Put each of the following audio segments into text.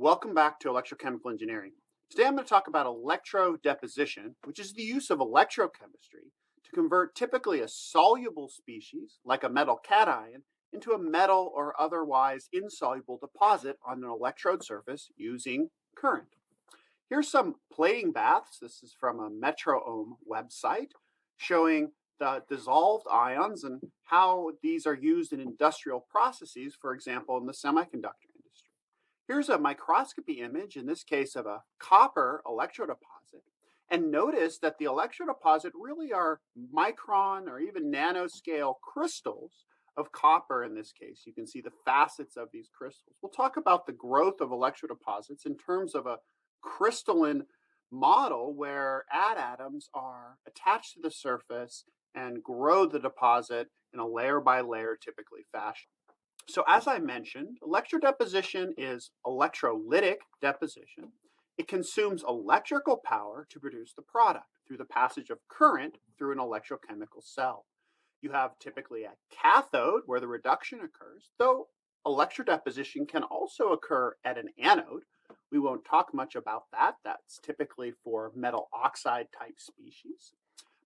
Welcome back to Electrochemical Engineering. Today I'm going to talk about electrodeposition, which is the use of electrochemistry to convert typically a soluble species, like a metal cation, into a metal or otherwise insoluble deposit on an electrode surface using current. Here's some plating baths. This is from a MetroOhm website showing the dissolved ions and how these are used in industrial processes, for example, in the semiconductor industry. Here's a microscopy image, in this case of a copper electrodeposit. And notice that the electrodeposit really are micron or even nanoscale crystals of copper in this case. You can see the facets of these crystals. We'll talk about the growth of electrodeposits in terms of a crystalline model where atoms are attached to the surface and grow the deposit in a layer by layer typically fashion. So as I mentioned, electrodeposition is electrolytic deposition. It consumes electrical power to produce the product through the passage of current through an electrochemical cell. You have typically a cathode where the reduction occurs, though electrodeposition can also occur at an anode. We won't talk much about that. That's typically for metal oxide type species.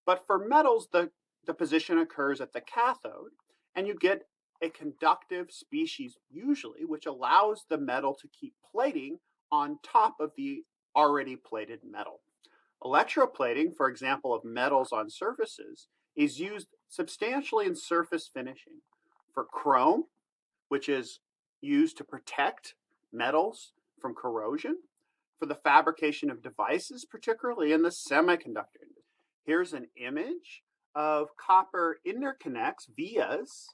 But for metals, the deposition occurs at the cathode, and you get a conductive species usually, which allows the metal to keep plating on top of the already plated metal. Electroplating, for example, of metals on surfaces, is used substantially in surface finishing for chrome, which is used to protect metals from corrosion, for the fabrication of devices, particularly in the semiconductor industry. Here's an image of copper interconnects, vias,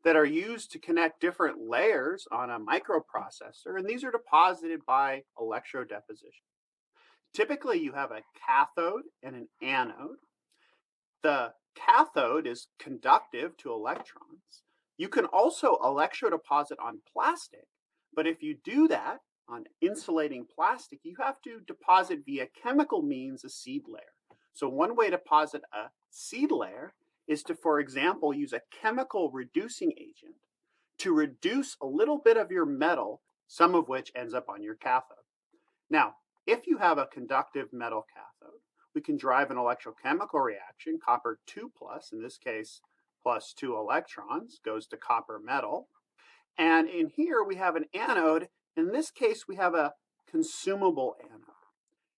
that are used to connect different layers on a microprocessor, and these are deposited by electrodeposition. Typically, you have a cathode and an anode. The cathode is conductive to electrons. You can also electrodeposit on plastic, but if you do that on insulating plastic, you have to deposit via chemical means a seed layer. So one way to deposit a seed layer is to, for example, use a chemical reducing agent to reduce a little bit of your metal, some of which ends up on your cathode. Now, if you have a conductive metal cathode, we can drive an electrochemical reaction, copper 2+, in this case, plus 2 electrons, goes to copper metal. And in here, we have an anode. In this case, we have a consumable anode.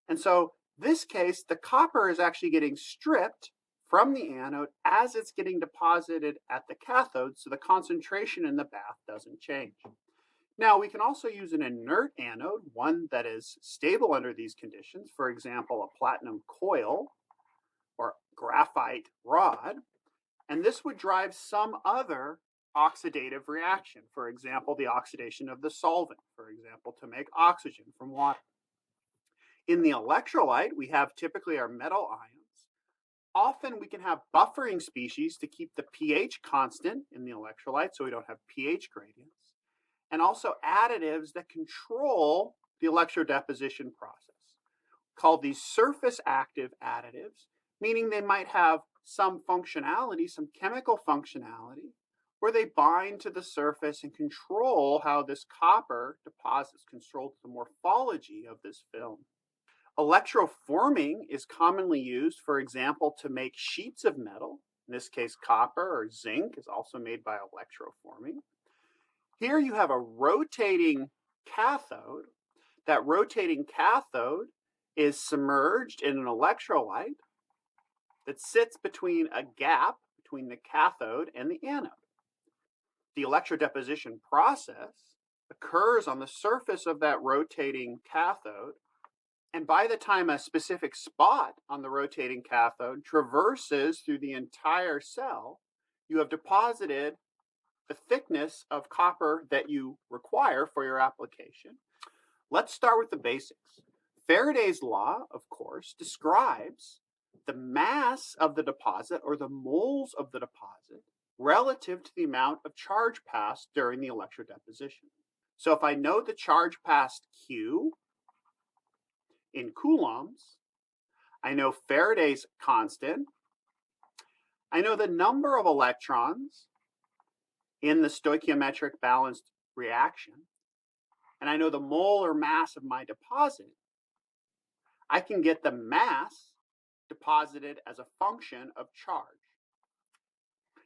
And so, this case, the copper is actually getting stripped from the anode as it's getting deposited at the cathode, so the concentration in the bath doesn't change. Now, we can also use an inert anode, one that is stable under these conditions, for example, a platinum coil or graphite rod, and this would drive some other oxidative reaction, for example, the oxidation of the solvent, for example, to make oxygen from water. In the electrolyte, we have typically our metal ions. Often we can have buffering species to keep the pH constant in the electrolyte so we don't have pH gradients, and also additives that control the electrodeposition process, called these surface active additives, meaning they might have some functionality, some chemical functionality, where they bind to the surface and control how this copper deposits, control the morphology of this film. Electroforming is commonly used, for example, to make sheets of metal. In this case, copper or zinc is also made by electroforming. Here you have a rotating cathode. That rotating cathode is submerged in an electrolyte that sits between a gap between the cathode and the anode. The electrodeposition process occurs on the surface of that rotating cathode, and by the time a specific spot on the rotating cathode traverses through the entire cell, you have deposited the thickness of copper that you require for your application. Let's start with the basics. Faraday's law, of course, describes the mass of the deposit, or the moles of the deposit, relative to the amount of charge passed during the electrodeposition. So if I know the charge passed Q in coulombs, I know Faraday's constant, I know the number of electrons in the stoichiometric balanced reaction, and I know the molar mass of my deposit, I can get the mass deposited as a function of charge.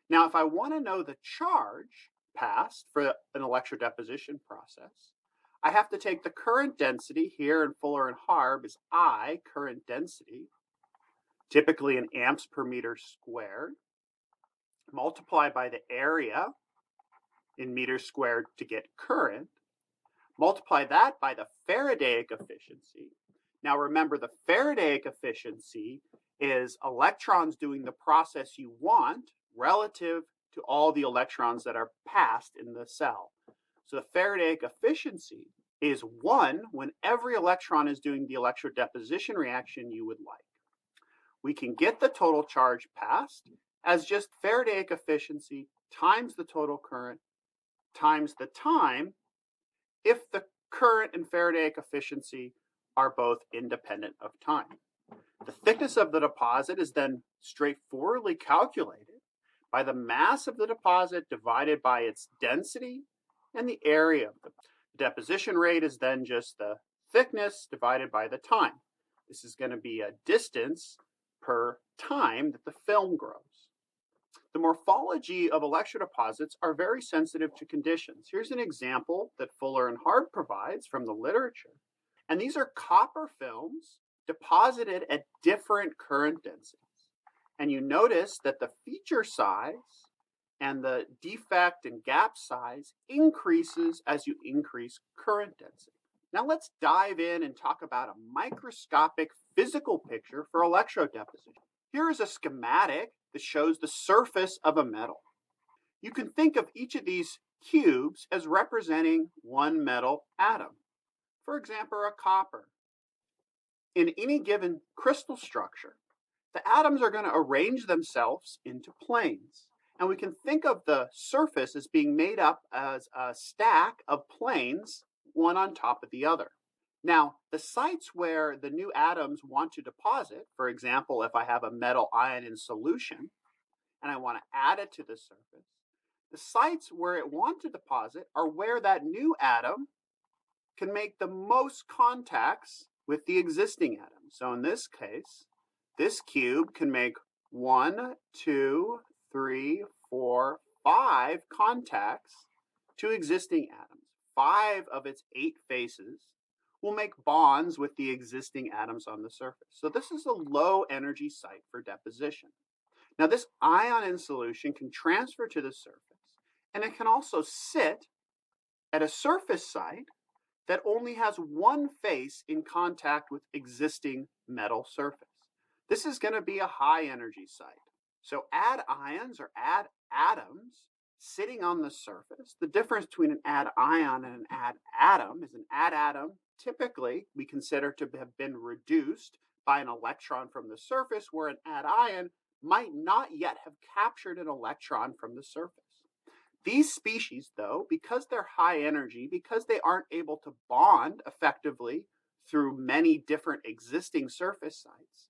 Now, if I want to know the charge passed for an electrodeposition process, I have to take the current density here in Fuller and Harb is I, current density, typically in amps per meter squared, multiply by the area in meters squared to get current, multiply that by the Faradaic efficiency. Now remember, the Faradaic efficiency is electrons doing the process you want relative to all the electrons that are passed in the cell. So the Faradaic efficiency is 1 when every electron is doing the electrodeposition reaction you would like. We can get the total charge passed as just Faradaic efficiency times the total current times the time if the current and Faradaic efficiency are both independent of time. The thickness of the deposit is then straightforwardly calculated by the mass of the deposit divided by its density and the area of the deposition rate is then just the thickness divided by the time. This is going to be a distance per time that the film grows. The morphology of electrodeposits are very sensitive to conditions. Here's an example that Fuller and Harb provides from the literature. And these are copper films deposited at different current densities. And you notice that the feature size and the defect and gap size increases as you increase current density. Now let's dive in and talk about a microscopic physical picture for electrodeposition. Here is a schematic that shows the surface of a metal. You can think of each of these cubes as representing one metal atom. For example, a copper. In any given crystal structure, the atoms are going to arrange themselves into planes. And we can think of the surface as being made up as a stack of planes, one on top of the other. Now, the sites where the new atoms want to deposit, for example, if I have a metal ion in solution and I want to add it to the surface, the sites where it wants to deposit are where that new atom can make the most contacts with the existing atom. So in this case, this cube can make 1, 2, 3, 4, 5 contacts to existing atoms. 5 of its 8 faces will make bonds with the existing atoms on the surface. So this is a low energy site for deposition. Now this ion in solution can transfer to the surface, and it can also sit at a surface site that only has one face in contact with existing metal surface. This is going to be a high energy site. So add ions or add atoms sitting on the surface. The difference between an add ion and an add atom is an add atom typically we consider to have been reduced by an electron from the surface, where an add ion might not yet have captured an electron from the surface. These species, though, because they're high energy, because they aren't able to bond effectively through many different existing surface sites,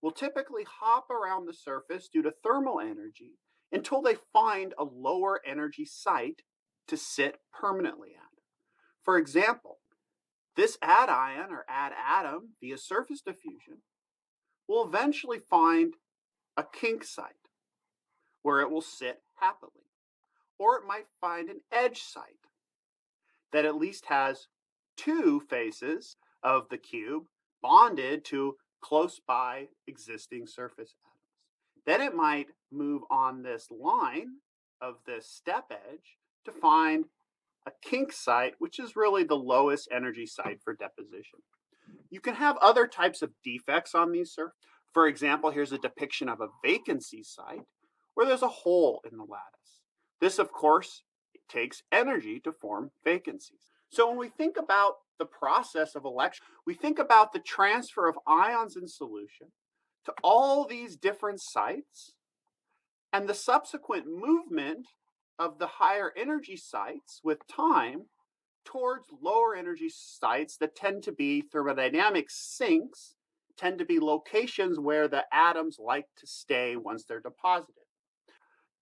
will typically hop around the surface due to thermal energy until they find a lower energy site to sit permanently at. For example, this add ion or add atom via surface diffusion will eventually find a kink site where it will sit happily. Or it might find an edge site that at least has 2 faces of the cube bonded to close by existing surface atoms. Then it might move on this line of this step edge to find a kink site, which is really the lowest energy site for deposition. You can have other types of defects on these surfaces. For example, here's a depiction of a vacancy site where there's a hole in the lattice. This, of course, takes energy to form vacancies. So when we think about the process of electron, we think about the transfer of ions in solution to all these different sites and the subsequent movement of the higher energy sites with time towards lower energy sites that tend to be thermodynamic sinks, tend to be locations where the atoms like to stay once they're deposited.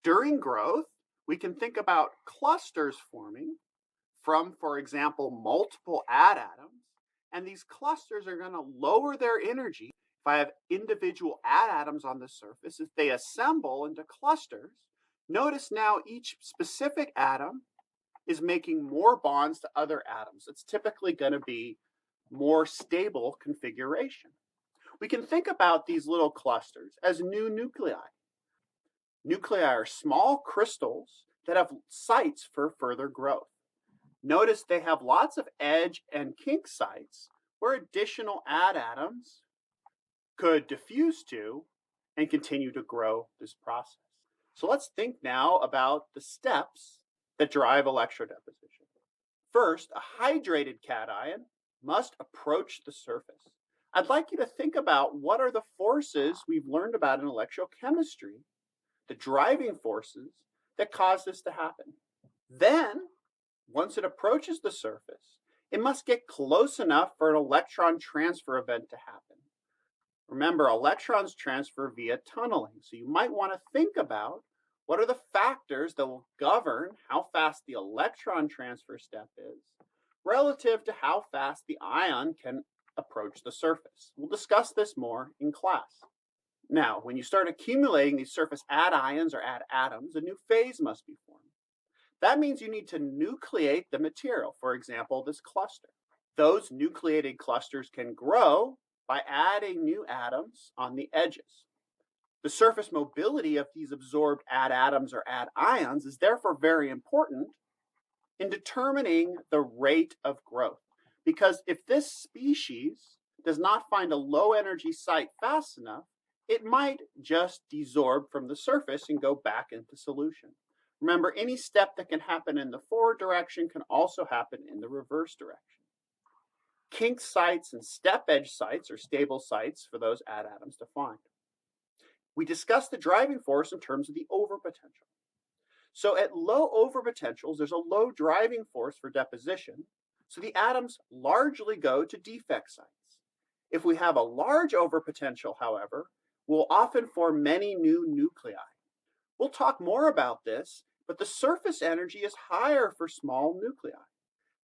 During growth, we can think about clusters forming from, for example, multiple add atoms. And these clusters are going to lower their energy. If I have individual add atoms on the surface, if they assemble into clusters, notice now each specific atom is making more bonds to other atoms. It's typically going to be more stable configuration. We can think about these little clusters as new nuclei. Nuclei are small crystals that have sites for further growth. Notice they have lots of edge and kink sites where additional add atoms could diffuse to and continue to grow this process. So let's think now about the steps that drive electrodeposition. First, a hydrated cation must approach the surface. I'd like you to think about what are the forces we've learned about in electrochemistry, the driving forces that cause this to happen. Then, once it approaches the surface, it must get close enough for an electron transfer event to happen. Remember, electrons transfer via tunneling, so you might want to think about what are the factors that will govern how fast the electron transfer step is relative to how fast the ion can approach the surface. We'll discuss this more in class. Now, when you start accumulating these surface add ions or add atoms, a new phase must be formed. That means you need to nucleate the material, for example, this cluster. Those nucleated clusters can grow by adding new atoms on the edges. The surface mobility of these absorbed add atoms or add ions is therefore very important in determining the rate of growth. Because if this species does not find a low energy site fast enough, it might just desorb from the surface and go back into solution. Remember, any step that can happen in the forward direction can also happen in the reverse direction. Kink sites and step edge sites are stable sites for those add atoms to find. We discussed the driving force in terms of the overpotential. So at low overpotentials, there's a low driving force for deposition, so the atoms largely go to defect sites. If we have a large overpotential, however, we'll often form many new nuclei. We'll talk more about this, but the surface energy is higher for small nuclei.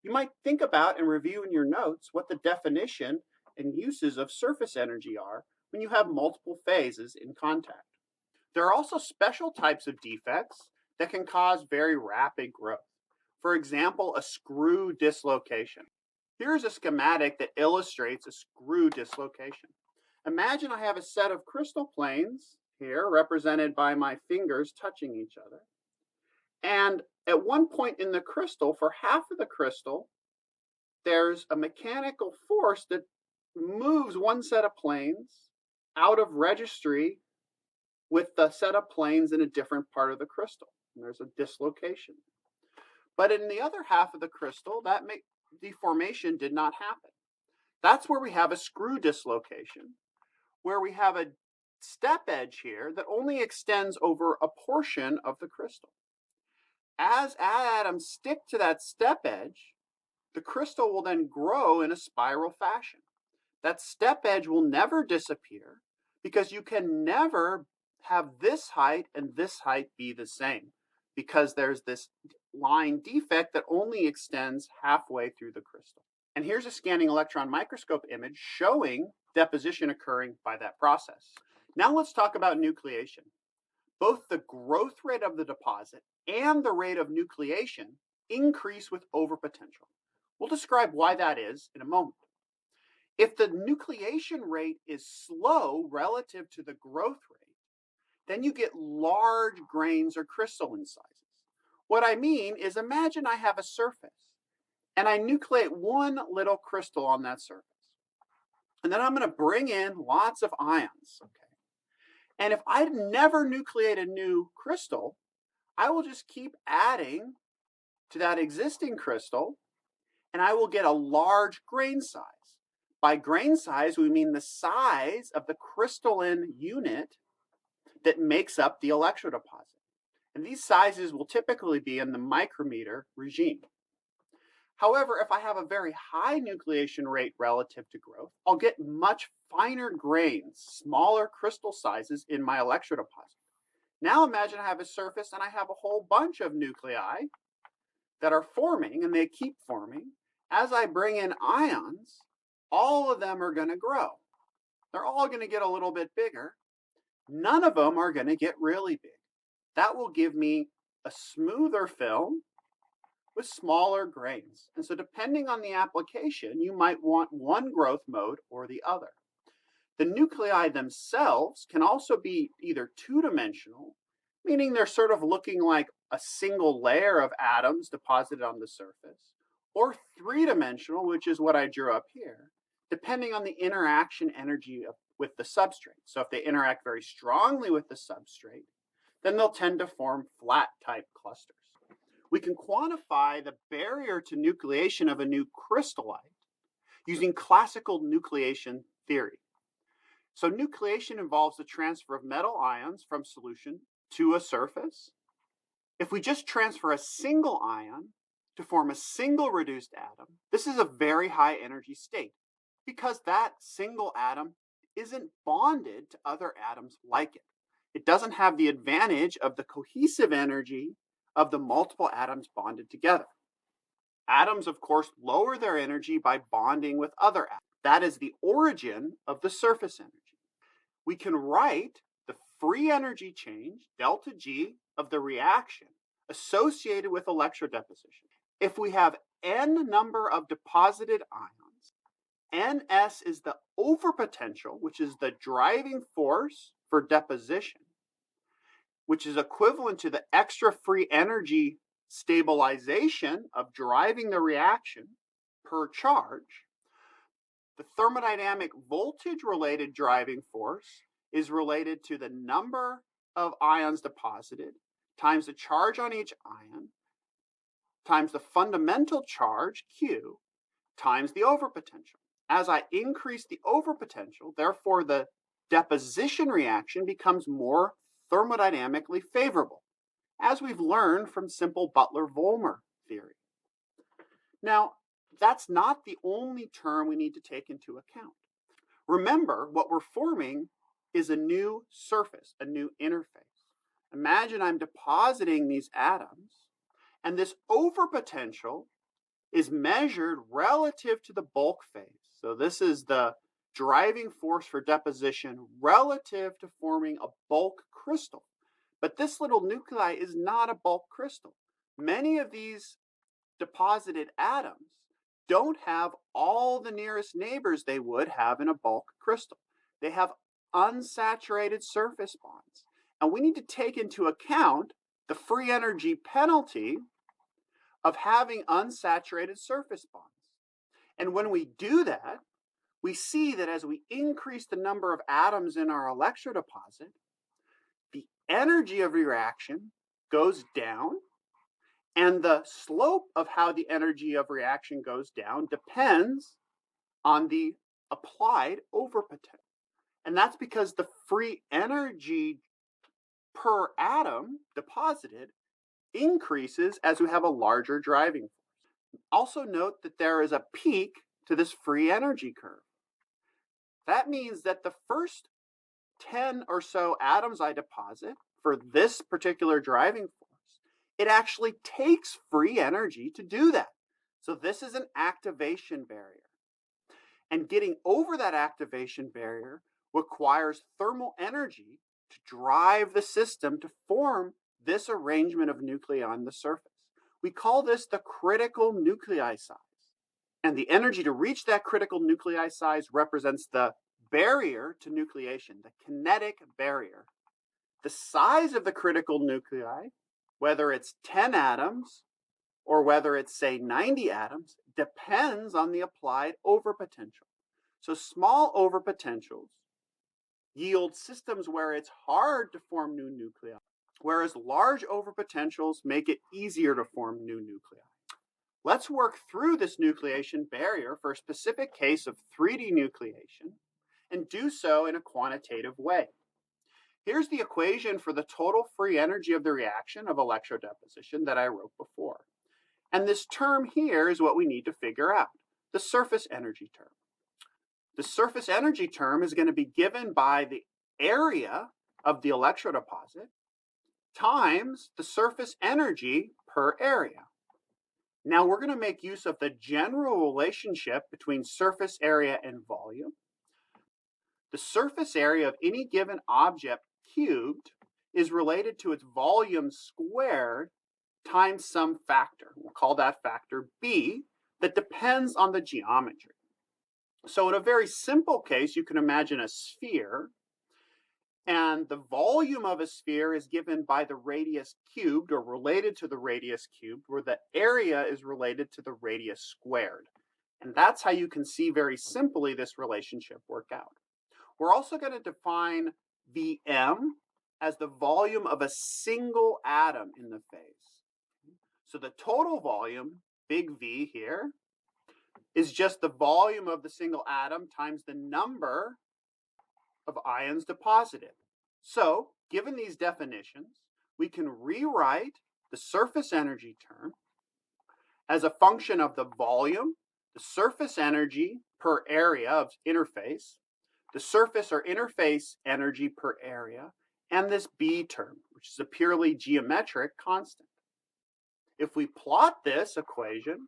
You might think about and review in your notes what the definition and uses of surface energy are when you have multiple phases in contact. There are also special types of defects that can cause very rapid growth. For example, a screw dislocation. Here's a schematic that illustrates a screw dislocation. Imagine I have a set of crystal planes here represented by my fingers touching each other. And at one point in the crystal, for half of the crystal, there's a mechanical force that moves one set of planes out of registry with the set of planes in a different part of the crystal. And there's a dislocation. But in the other half of the crystal, that deformation did not happen. That's where we have a screw dislocation, where we have a step edge here that only extends over a portion of the crystal. As atoms stick to that step edge, the crystal will then grow in a spiral fashion. That step edge will never disappear because you can never have this height and this height be the same, because there's this line defect that only extends halfway through the crystal. And here's a scanning electron microscope image showing deposition occurring by that process. Now let's talk about nucleation. Both the growth rate of the deposit and the rate of nucleation increase with overpotential. We'll describe why that is in a moment. If the nucleation rate is slow relative to the growth rate, then you get large grains or crystalline sizes. What I mean is, imagine I have a surface and I nucleate one little crystal on that surface. And then I'm going to bring in lots of ions. Okay. And if I never nucleate a new crystal, I will just keep adding to that existing crystal and I will get a large grain size. By grain size, we mean the size of the crystalline unit that makes up the electrodeposit. And these sizes will typically be in the micrometer regime. However, if I have a very high nucleation rate relative to growth, I'll get much finer grains, smaller crystal sizes in my electrodeposit. Now imagine I have a surface and I have a whole bunch of nuclei that are forming, and they keep forming, as I bring in ions, all of them are going to grow. They're all going to get a little bit bigger. None of them are going to get really big. That will give me a smoother film with smaller grains. And so depending on the application, you might want one growth mode or the other. The nuclei themselves can also be either two-dimensional, meaning they're sort of looking like a single layer of atoms deposited on the surface, or three-dimensional, which is what I drew up here, depending on the interaction energy with the substrate. So if they interact very strongly with the substrate, then they'll tend to form flat-type clusters. We can quantify the barrier to nucleation of a new crystallite using classical nucleation theory. So nucleation involves the transfer of metal ions from solution to a surface. If we just transfer a single ion to form a single reduced atom, this is a very high energy state because that single atom isn't bonded to other atoms like it. It doesn't have the advantage of the cohesive energy of the multiple atoms bonded together. Atoms, of course, lower their energy by bonding with other atoms. That is the origin of the surface energy. We can write the free energy change, delta G, of the reaction associated with electrodeposition. If we have n number of deposited ions, Ns is the overpotential, which is the driving force for deposition, which is equivalent to the extra free energy stabilization of driving the reaction per charge. The thermodynamic voltage-related driving force is related to the number of ions deposited times the charge on each ion times the fundamental charge, Q, times the overpotential. As I increase the overpotential, therefore the deposition reaction becomes more thermodynamically favorable, as we've learned from simple Butler-Volmer theory. Now, that's not the only term we need to take into account. Remember, what we're forming is a new surface, a new interface. Imagine I'm depositing these atoms, and this overpotential is measured relative to the bulk phase. So this is the driving force for deposition relative to forming a bulk crystal. But this little nuclei is not a bulk crystal. Many of these deposited atoms don't have all the nearest neighbors they would have in a bulk crystal. They have unsaturated surface bonds. And we need to take into account the free energy penalty of having unsaturated surface bonds. And when we do that, we see that as we increase the number of atoms in our electrodeposit, the energy of reaction goes down, and the slope of how the energy of reaction goes down depends on the applied overpotential. And that's because the free energy per atom deposited increases as we have a larger driving force. Also note that there is a peak to this free energy curve. That means that the first 10 or so atoms I deposit for this particular driving force, it actually takes free energy to do that. So this is an activation barrier. And getting over that activation barrier requires thermal energy to drive the system to form this arrangement of nuclei on the surface. We call this the critical nuclei size. And the energy to reach that critical nuclei size represents the barrier to nucleation, the kinetic barrier. The size of the critical nuclei, whether it's 10 atoms or whether it's, say, 90 atoms, depends on the applied overpotential. So small overpotentials yield systems where it's hard to form new nuclei, whereas large overpotentials make it easier to form new nuclei. Let's work through this nucleation barrier for a specific case of 3D nucleation and do so in a quantitative way. Here's the equation for the total free energy of the reaction of electrodeposition that I wrote before. And this term here is what we need to figure out, the surface energy term. The surface energy term is going to be given by the area of the electrodeposit times the surface energy per area. Now we're going to make use of the general relationship between surface area and volume. The surface area of any given object cubed is related to its volume squared times some factor. We'll call that factor B, that depends on the geometry. So in a very simple case, you can imagine a sphere, and the volume of a sphere is given by the radius cubed, or related to the radius cubed, where the area is related to the radius squared. And that's how you can see very simply this relationship work out. We're also going to define Vm as the volume of a single atom in the phase. So the total volume, big V here, is just the volume of the single atom times the number of ions deposited. So, given these definitions, we can rewrite the surface energy term as a function of the volume, the surface energy per area of interface, the surface or interface energy per area, and this B term, which is a purely geometric constant. If we plot this equation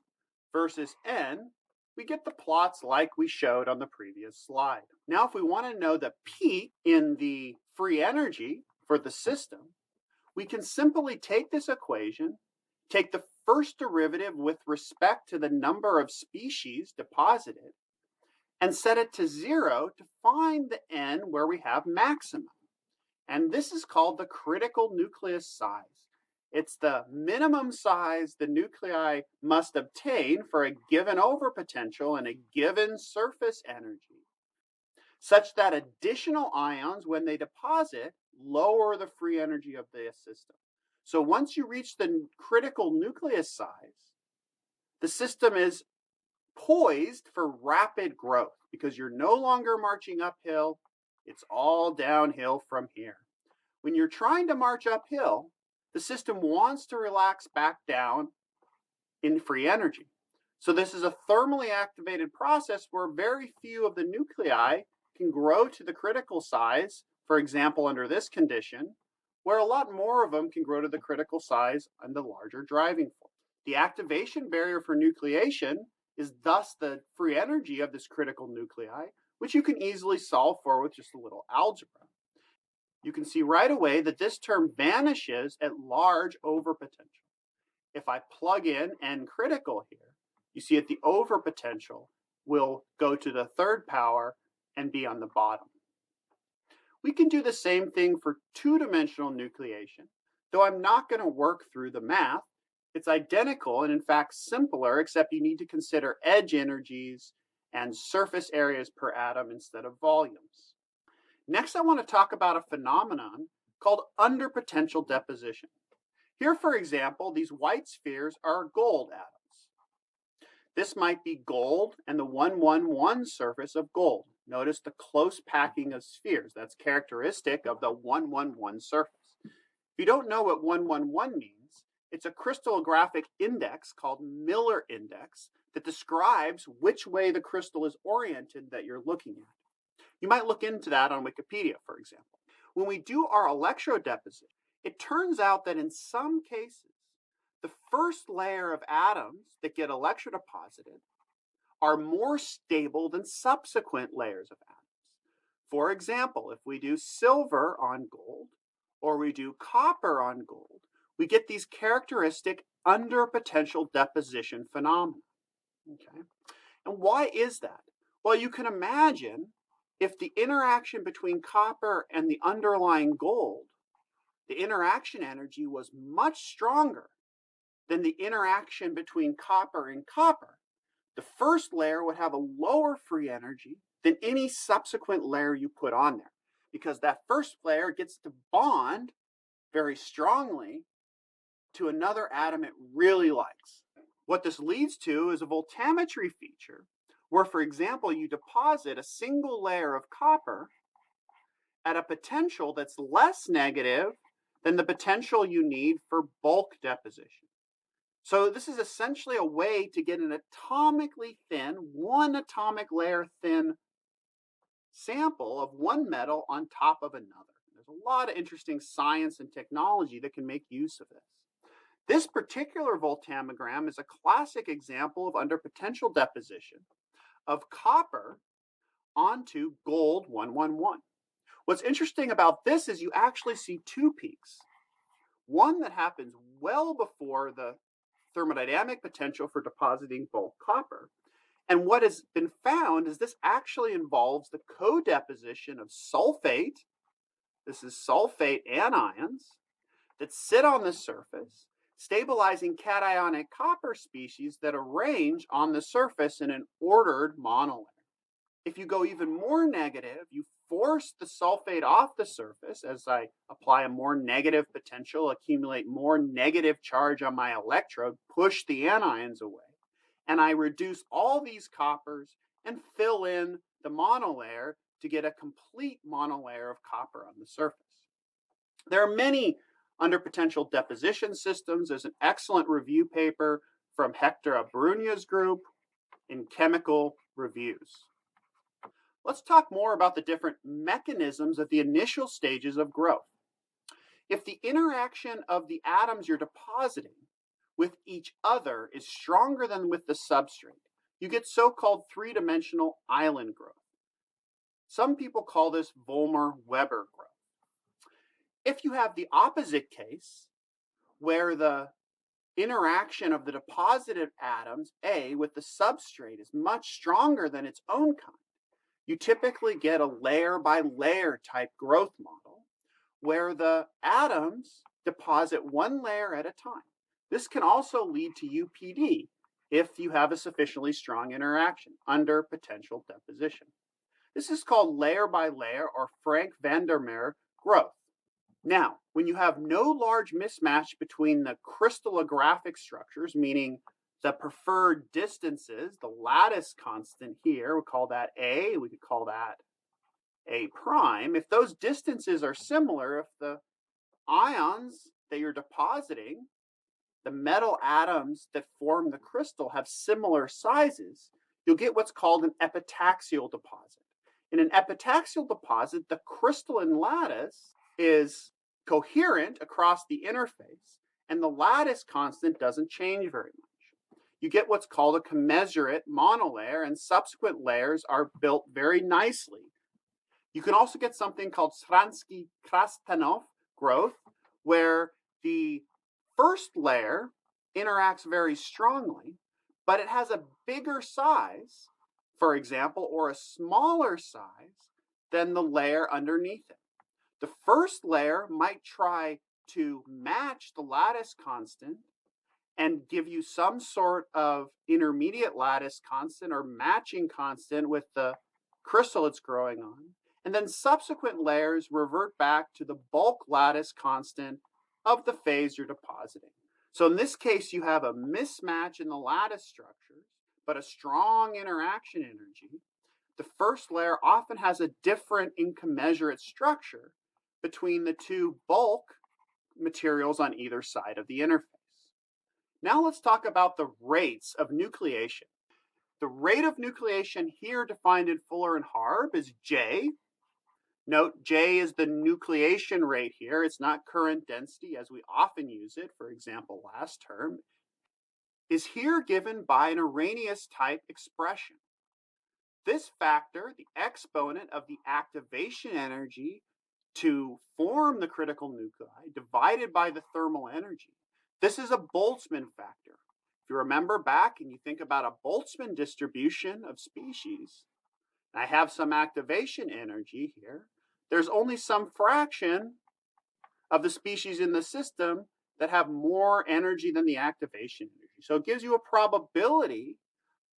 versus n, we get the plots like we showed on the previous slide. Now, if we want to know the peak in the free energy for the system, we can simply take this equation, take the first derivative with respect to the number of species deposited, and set it to 0 to find the n where we have maximum. And this is called the critical nucleus size. It's the minimum size the nuclei must obtain for a given overpotential and a given surface energy, such that additional ions, when they deposit, lower the free energy of the system. So once you reach the critical nucleus size, the system is poised for rapid growth because you're no longer marching uphill. It's all downhill from here. When you're trying to march uphill, the system wants to relax back down in free energy. So this is a thermally activated process where very few of the nuclei can grow to the critical size, for example, under this condition, where a lot more of them can grow to the critical size and the larger driving force. The activation barrier for nucleation is thus the free energy of this critical nuclei, which you can easily solve for with just a little algebra. You can see right away that this term vanishes at large overpotential. If I plug in n critical here, you see that the overpotential will go to the third power and be on the bottom. We can do the same thing for two-dimensional nucleation, though I'm not going to work through the math. It's identical and in fact simpler, except you need to consider edge energies and surface areas per atom instead of volumes. Next, I want to talk about a phenomenon called underpotential deposition. Here, for example, these white spheres are gold atoms. This might be gold and the 111 surface of gold. Notice the close packing of spheres. That's characteristic of the 111 surface. If you don't know what 111 means, it's a crystallographic index called Miller index that describes which way the crystal is oriented that you're looking at. You might look into that on Wikipedia, for example. When we do our electrodeposition, it turns out that in some cases, the first layer of atoms that get electrodeposited are more stable than subsequent layers of atoms. For example, if we do silver on gold, or we do copper on gold, we get these characteristic underpotential deposition phenomena. Okay? And why is that? Well, you can imagine if the interaction between copper and the underlying gold, the interaction energy was much stronger than the interaction between copper and copper, the first layer would have a lower free energy than any subsequent layer you put on there, because that first layer gets to bond very strongly to another atom it really likes. What this leads to is a voltammetry feature where, for example, you deposit a single layer of copper at a potential that's less negative than the potential you need for bulk deposition. So this is essentially a way to get an atomically thin, one atomic layer thin sample of one metal on top of another. There's a lot of interesting science and technology that can make use of this. This particular voltammogram is a classic example of under potential deposition of copper onto gold 111. What's interesting about this is you actually see two peaks. One that happens well before the thermodynamic potential for depositing bulk copper. And what has been found is this actually involves the co-deposition of sulfate. This is sulfate anions that sit on the surface, stabilizing cationic copper species that arrange on the surface in an ordered monolayer. If you go even more negative, you force the sulfate off the surface as I apply a more negative potential, accumulate more negative charge on my electrode, push the anions away, and I reduce all these coppers and fill in the monolayer to get a complete monolayer of copper on the surface. There are many under potential deposition systems. There's an excellent review paper from Hector Abrunya's group in Chemical Reviews. Let's talk more about the different mechanisms of the initial stages of growth. If the interaction of the atoms you're depositing with each other is stronger than with the substrate, you get so-called three-dimensional island growth. Some people call this Volmer-Weber growth. If you have the opposite case, where the interaction of the deposited atoms, A, with the substrate is much stronger than its own kind, you typically get a layer by layer type growth model where the atoms deposit one layer at a time. This can also lead to UPD if you have a sufficiently strong interaction under potential deposition. This is called layer by layer or Frank van der Meer growth. Now, when you have no large mismatch between the crystallographic structures, meaning the preferred distances, the lattice constant here, we call that A, we could call that A prime. If those distances are similar, if the ions that you're depositing, the metal atoms that form the crystal have similar sizes, you'll get what's called an epitaxial deposit. In an epitaxial deposit, the crystalline lattice is coherent across the interface, and the lattice constant doesn't change very much. You get what's called a commensurate monolayer, and subsequent layers are built very nicely. You can also get something called Stransky-Krastanov growth, where the first layer interacts very strongly, but it has a bigger size, for example, or a smaller size than the layer underneath it. The first layer might try to match the lattice constant and give you some sort of intermediate lattice constant or matching constant with the crystal it's growing on. And then subsequent layers revert back to the bulk lattice constant of the phase you're depositing. So in this case, you have a mismatch in the lattice structures, but a strong interaction energy. The first layer often has a different incommensurate structure between the two bulk materials on either side of the interface. Now let's talk about the rates of nucleation. The rate of nucleation here defined in Fuller and Harb is J. Note J is the nucleation rate here. It's not current density as we often use it, for example, last term, is here given by an Arrhenius type expression. This factor, the exponent of the activation energy to form the critical nuclei divided by the thermal energy. This is a Boltzmann factor. If you remember back and you think about a Boltzmann distribution of species, I have some activation energy here. There's only some fraction of the species in the system that have more energy than the activation energy. So it gives you a probability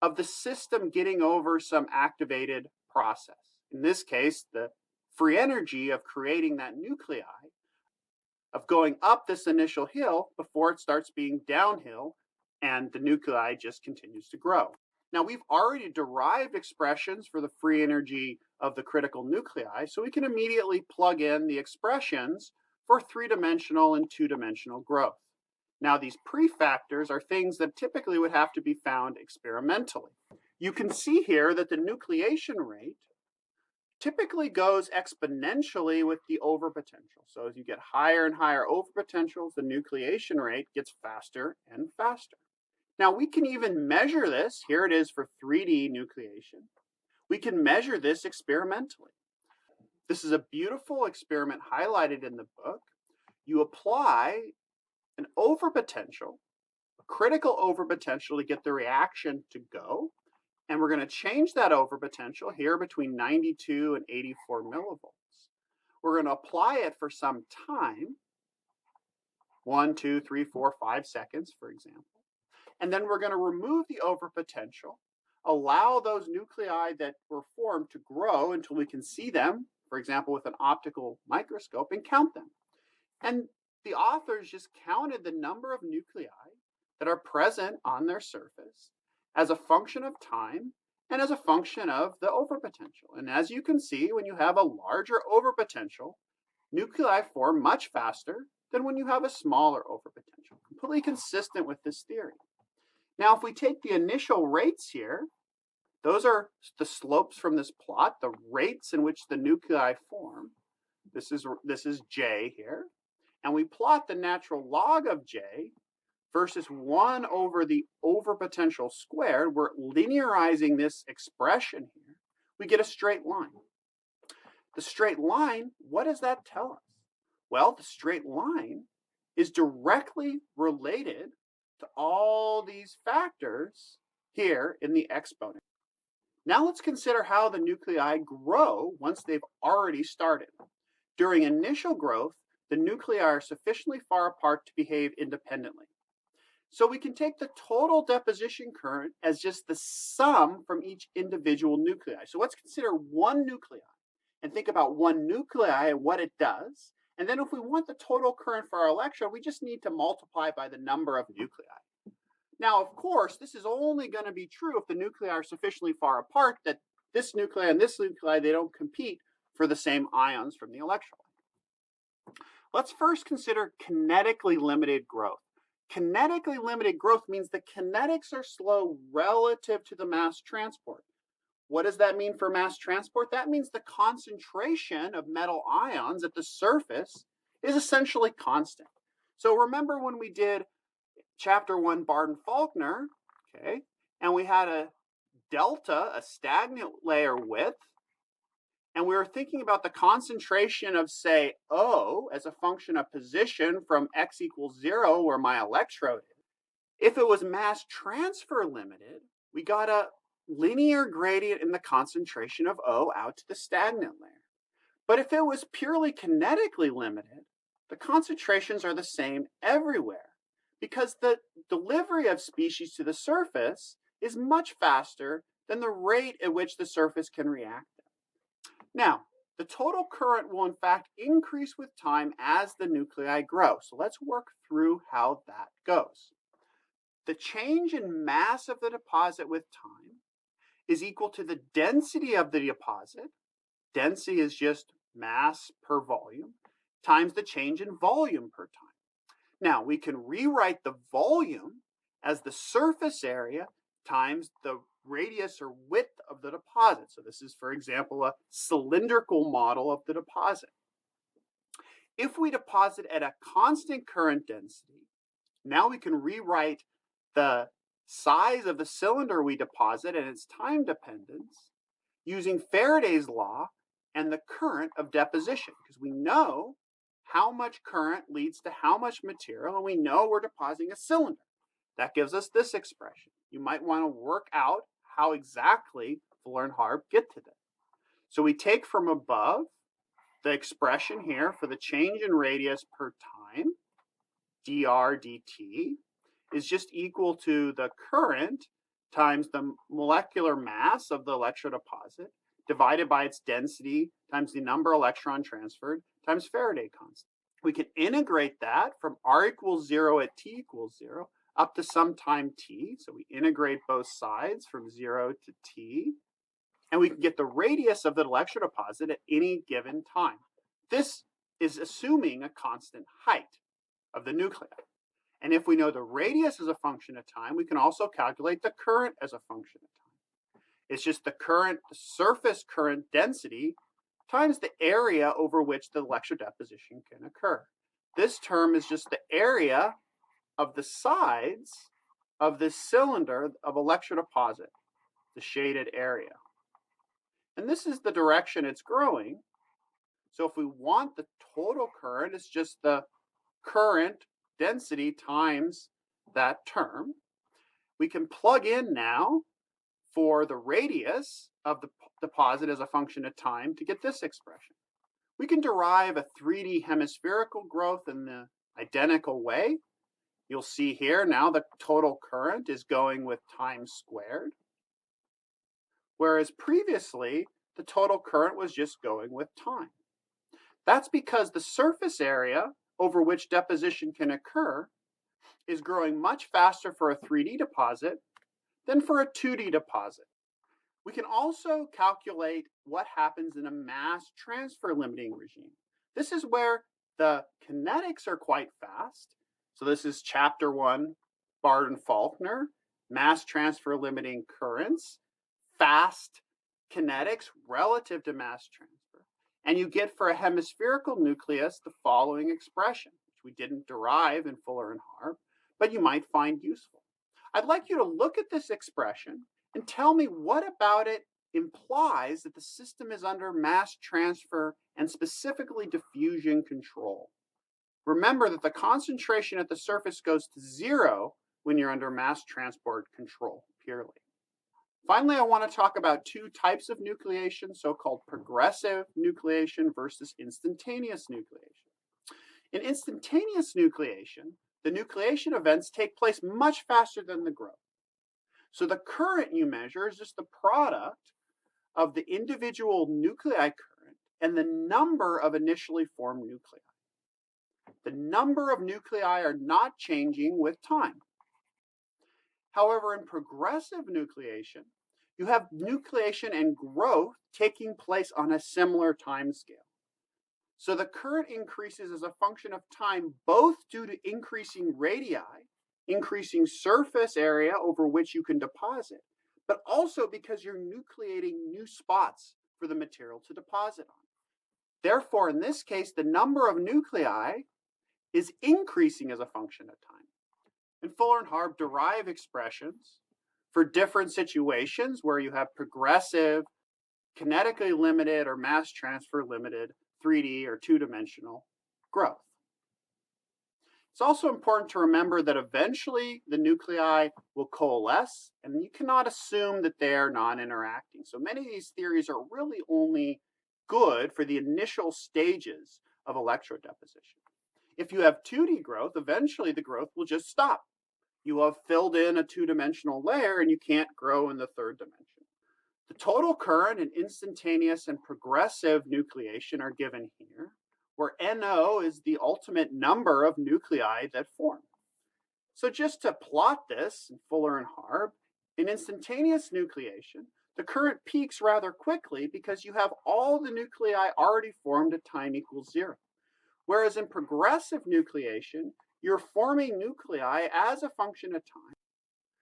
of the system getting over some activated process. In this case, the free energy of creating that nuclei, of going up this initial hill before it starts being downhill and the nuclei just continues to grow. Now we've already derived expressions for the free energy of the critical nuclei, so we can immediately plug in the expressions for three-dimensional and two-dimensional growth. Now these prefactors are things that typically would have to be found experimentally. You can see here that the nucleation rate typically goes exponentially with the overpotential. So as you get higher and higher overpotentials, the nucleation rate gets faster and faster. Now we can even measure this. Here it is for 3D nucleation. We can measure this experimentally. This is a beautiful experiment highlighted in the book. You apply an overpotential, a critical overpotential to get the reaction to go. And we're going to change that overpotential here between 92 and 84 millivolts. We're going to apply it for some time, 1, 2, 3, 4, 5 seconds, for example. And then we're going to remove the overpotential, allow those nuclei that were formed to grow until we can see them, for example, with an optical microscope, and count them. And the authors just counted the number of nuclei that are present on their surface as a function of time and as a function of the overpotential. And as you can see, when you have a larger overpotential, nuclei form much faster than when you have a smaller overpotential, completely consistent with this theory. Now, if we take the initial rates here, those are the slopes from this plot, the rates in which the nuclei form. This is J here. And we plot the natural log of J versus 1 over the overpotential squared. We're linearizing this expression here. We get a straight line. The straight line, what does that tell us? Well, the straight line is directly related to all these factors here in the exponent. Now let's consider how the nuclei grow once they've already started. During initial growth, the nuclei are sufficiently far apart to behave independently. So we can take the total deposition current as just the sum from each individual nuclei. So let's consider one nuclei and think about one nuclei and what it does. And then if we want the total current for our electrode, we just need to multiply by the number of nuclei. Now, of course, this is only going to be true if the nuclei are sufficiently far apart that this nuclei and this nuclei, they don't compete for the same ions from the electrolyte. Let's first consider kinetically limited growth. Kinetically limited growth means the kinetics are slow relative to the mass transport. What does that mean for mass transport? That means the concentration of metal ions at the surface is essentially constant. So remember when we did chapter 1 Barden-Faulkner, okay, and we had a delta, a stagnant layer width, and we were thinking about the concentration of, say, O as a function of position from x equals 0, where my electrode is. If it was mass transfer limited, we got a linear gradient in the concentration of O out to the stagnant layer. But if it was purely kinetically limited, the concentrations are the same everywhere because the delivery of species to the surface is much faster than the rate at which the surface can react. Now, the total current will in fact increase with time as the nuclei grow. So let's work through how that goes. The change in mass of the deposit with time is equal to the density of the deposit. Density is just mass per volume times the change in volume per time. Now, we can rewrite the volume as the surface area times the radius or width of the deposit. So this is, for example, a cylindrical model of the deposit. If we deposit at a constant current density, now we can rewrite the size of the cylinder we deposit and its time dependence using Faraday's law and the current of deposition, because we know how much current leads to how much material, and we know we're depositing a cylinder. That gives us this expression. You might want to work out how exactly Fuller and Harb get to this. So we take from above the expression here for the change in radius per time, dr dt, is just equal to the current times the molecular mass of the electrodeposit divided by its density times the number of electron transferred times Faraday constant. We can integrate that from r equals 0 at t equals 0 up to some time t. So we integrate both sides from 0 to t. And we can get the radius of the electrodeposit at any given time. This is assuming a constant height of the nuclei. And if we know the radius is a function of time, we can also calculate the current as a function of time. It's just the surface current density times the area over which the electrodeposition can occur. This term is just the area of the sides of this cylinder of electrodeposit, the shaded area. And this is the direction it's growing. So if we want the total current, it's just the current density times that term. We can plug in now for the radius of the deposit as a function of time to get this expression. We can derive a 3D hemispherical growth in the identical way. You'll see here now the total current is going with time squared, whereas previously the total current was just going with time. That's because the surface area over which deposition can occur is growing much faster for a 3D deposit than for a 2D deposit. We can also calculate what happens in a mass transfer limiting regime. This is where the kinetics are quite fast. So this is chapter 1, Barden-Faulkner, mass transfer limiting currents, fast kinetics relative to mass transfer. And you get for a hemispherical nucleus the following expression, which we didn't derive in Fuller and Harb, but you might find useful. I'd like you to look at this expression and tell me what about it implies that the system is under mass transfer and specifically diffusion control. Remember that the concentration at the surface goes to 0 when you're under mass transport control purely. Finally, I want to talk about two types of nucleation, so-called progressive nucleation versus instantaneous nucleation. In instantaneous nucleation, the nucleation events take place much faster than the growth. So the current you measure is just the product of the individual nuclei current and the number of initially formed nuclei. The number of nuclei are not changing with time. However, in progressive nucleation, you have nucleation and growth taking place on a similar time scale. So the current increases as a function of time, both due to increasing radii, increasing surface area over which you can deposit, but also because you're nucleating new spots for the material to deposit on. Therefore, in this case, the number of nuclei is increasing as a function of time. And Fuller and Harb derive expressions for different situations where you have progressive, kinetically limited, or mass transfer limited 3D or two-dimensional growth. It's also important to remember that eventually the nuclei will coalesce, and you cannot assume that they are non-interacting. So many of these theories are really only good for the initial stages of electrodeposition. If you have 2D growth, eventually the growth will just stop. You have filled in a two-dimensional layer and you can't grow in the third dimension. The total current in instantaneous and progressive nucleation are given here, where NO is the ultimate number of nuclei that form. So just to plot this in Fuller and Harb, in instantaneous nucleation, the current peaks rather quickly because you have all the nuclei already formed at time equals 0. Whereas in progressive nucleation, you're forming nuclei as a function of time.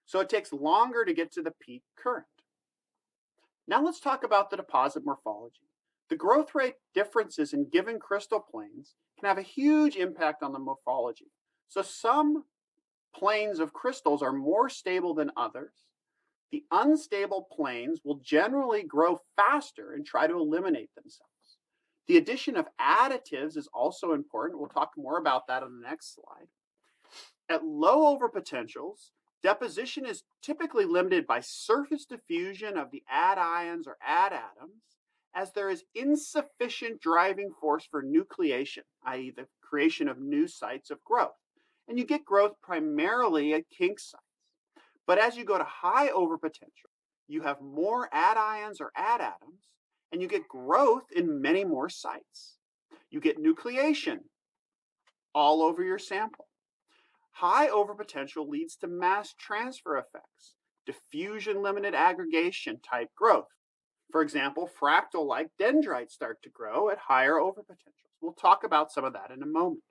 So it takes longer to get to the peak current. Now let's talk about the deposit morphology. The growth rate differences in given crystal planes can have a huge impact on the morphology. So some planes of crystals are more stable than others. The unstable planes will generally grow faster and try to eliminate themselves. The addition of additives is also important. We'll talk more about that on the next slide. At low overpotentials, deposition is typically limited by surface diffusion of the addions or addatoms, as there is insufficient driving force for nucleation, i.e. the creation of new sites of growth. And you get growth primarily at kink sites. But as you go to high overpotential, you have more addions or addatoms, and you get growth in many more sites. You get nucleation all over your sample. High overpotential leads to mass transfer effects, diffusion limited aggregation type growth. For example, fractal-like dendrites start to grow at higher overpotentials. We'll talk about some of that in a moment.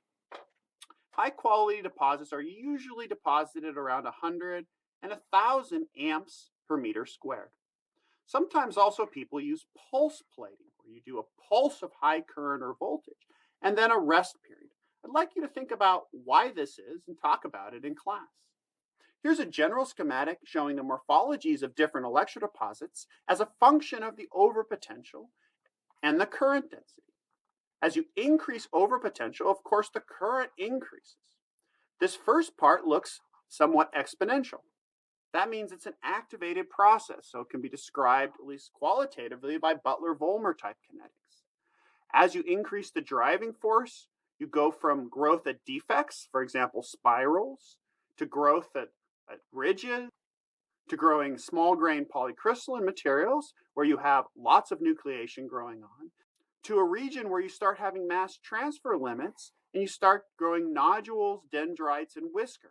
High quality deposits are usually deposited around 100 and 1,000 amps per meter squared. Sometimes also people use pulse plating, where you do a pulse of high current or voltage, and then a rest period. I'd like you to think about why this is and talk about it in class. Here's a general schematic showing the morphologies of different electrodeposits as a function of the overpotential and the current density. As you increase overpotential, of course, the current increases. This first part looks somewhat exponential. That means it's an activated process, so it can be described, at least qualitatively, by Butler-Volmer type kinetics. As you increase the driving force, you go from growth at defects, for example, spirals, to growth at ridges, to growing small-grain polycrystalline materials, where you have lots of nucleation growing on, to a region where you start having mass transfer limits, and you start growing nodules, dendrites, and whiskers,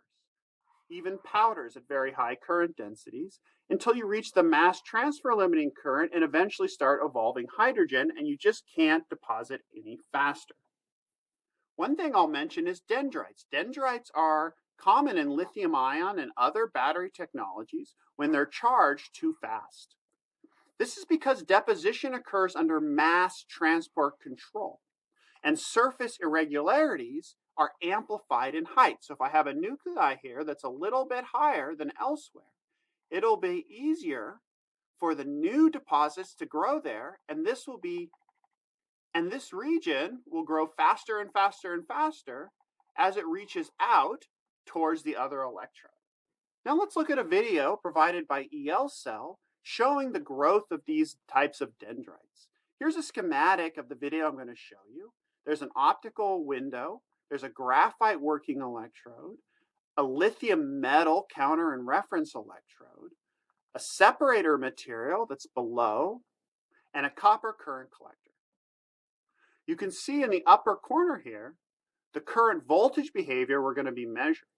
even powders at very high current densities, until you reach the mass transfer limiting current and eventually start evolving hydrogen, and you just can't deposit any faster. One thing I'll mention is dendrites. Dendrites are common in lithium ion and other battery technologies when they're charged too fast. This is because deposition occurs under mass transport control, and surface irregularities are amplified in height. So if I have a nuclei here that's a little bit higher than elsewhere, it'll be easier for the new deposits to grow there, and this region will grow faster and faster and faster as it reaches out towards the other electrode. Now let's look at a video provided by ELCell showing the growth of these types of dendrites. Here's a schematic of the video I'm going to show you. There's an optical window, there's a graphite working electrode, a lithium metal counter and reference electrode, a separator material that's below, and a copper current collector. You can see in the upper corner here the current voltage behavior we're going to be measuring.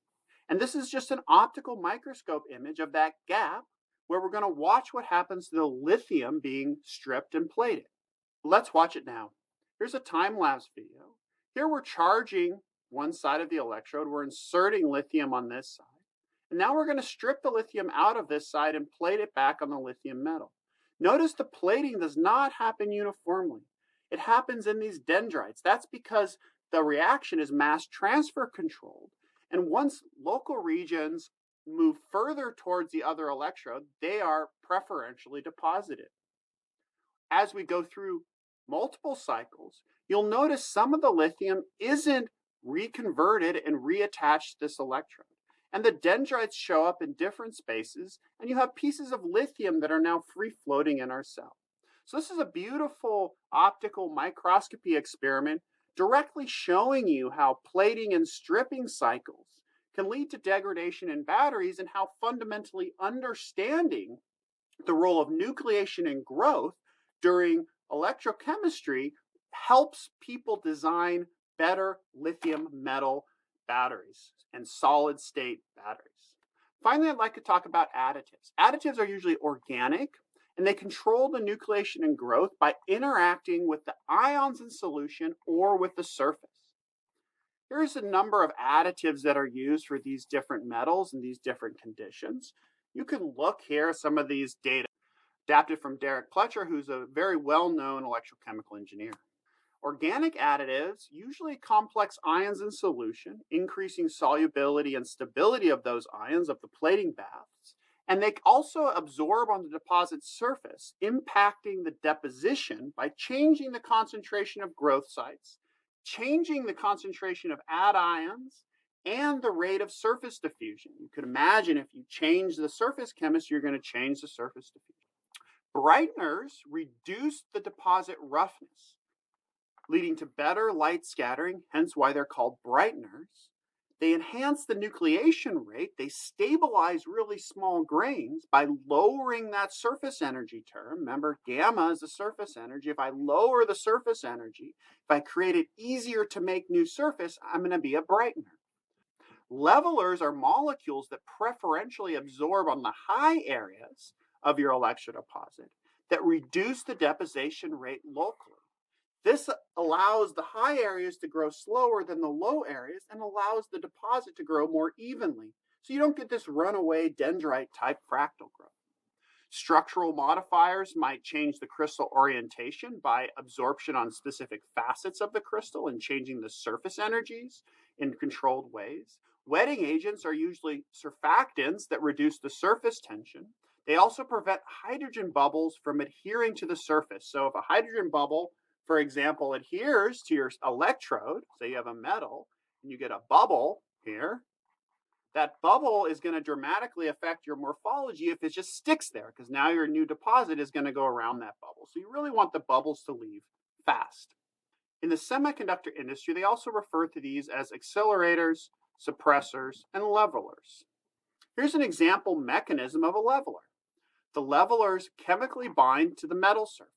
And this is just an optical microscope image of that gap where we're going to watch what happens to the lithium being stripped and plated. Let's watch it now. Here's a time-lapse video. Here we're charging one side of the electrode. We're inserting lithium on this side. And now we're going to strip the lithium out of this side and plate it back on the lithium metal. Notice the plating does not happen uniformly. It happens in these dendrites. That's because the reaction is mass transfer controlled. And once local regions move further towards the other electrode, they are preferentially deposited. As we go through multiple cycles, you'll notice some of the lithium isn't reconverted and reattached to this electrode. And the dendrites show up in different spaces, and you have pieces of lithium that are now free floating in our cell. So this is a beautiful optical microscopy experiment directly showing you how plating and stripping cycles can lead to degradation in batteries, and how fundamentally understanding the role of nucleation and growth during electrochemistry helps people design better lithium metal batteries and solid state batteries. Finally, I'd like to talk about additives. Additives are usually organic, and they control the nucleation and growth by interacting with the ions in solution or with the surface. Here's a number of additives that are used for these different metals and these different conditions. You can look here at some of these data adapted from Derek Pletcher, who's a very well-known electrochemical engineer. Organic additives, usually complex ions in solution, increasing solubility and stability of those ions of the plating baths. And they also absorb on the deposit's surface, impacting the deposition by changing the concentration of growth sites, changing the concentration of addions, and the rate of surface diffusion. You could imagine if you change the surface chemistry, you're going to change the surface diffusion. Brighteners reduce the deposit roughness, leading to better light scattering, hence why they're called brighteners. They enhance the nucleation rate. They stabilize really small grains by lowering that surface energy term. Remember, gamma is the surface energy. If I lower the surface energy, if I create it easier to make new surface, I'm going to be a brightener. Levelers are molecules that preferentially absorb on the high areas of your electrodeposit that reduce the deposition rate locally. This allows the high areas to grow slower than the low areas and allows the deposit to grow more evenly. So you don't get this runaway dendrite type fractal growth. Structural modifiers might change the crystal orientation by absorption on specific facets of the crystal and changing the surface energies in controlled ways. Wetting agents are usually surfactants that reduce the surface tension. They also prevent hydrogen bubbles from adhering to the surface. So if a hydrogen bubble, for example, adheres to your electrode, say you have a metal, and you get a bubble here, that bubble is going to dramatically affect your morphology if it just sticks there, because now your new deposit is going to go around that bubble. So you really want the bubbles to leave fast. In the semiconductor industry, they also refer to these as accelerators, suppressors, and levelers. Here's an example mechanism of a leveler. The levelers chemically bind to the metal surface.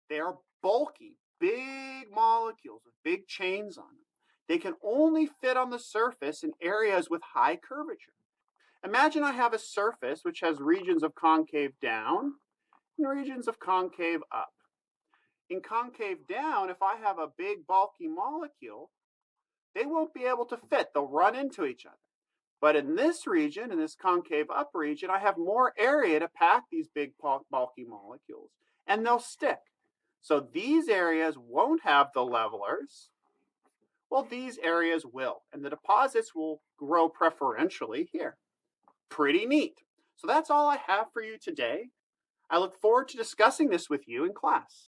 They are bulky, big molecules with big chains on them. They can only fit on the surface in areas with high curvature. Imagine I have a surface which has regions of concave down and regions of concave up. In concave down, if I have a big bulky molecule, they won't be able to fit. They'll run into each other. But in this region, in this concave up region, I have more area to pack these big bulky molecules, and they'll stick. So these areas won't have the levelers. Well, these areas will, and the deposits will grow preferentially here. Pretty neat. So that's all I have for you today. I look forward to discussing this with you in class.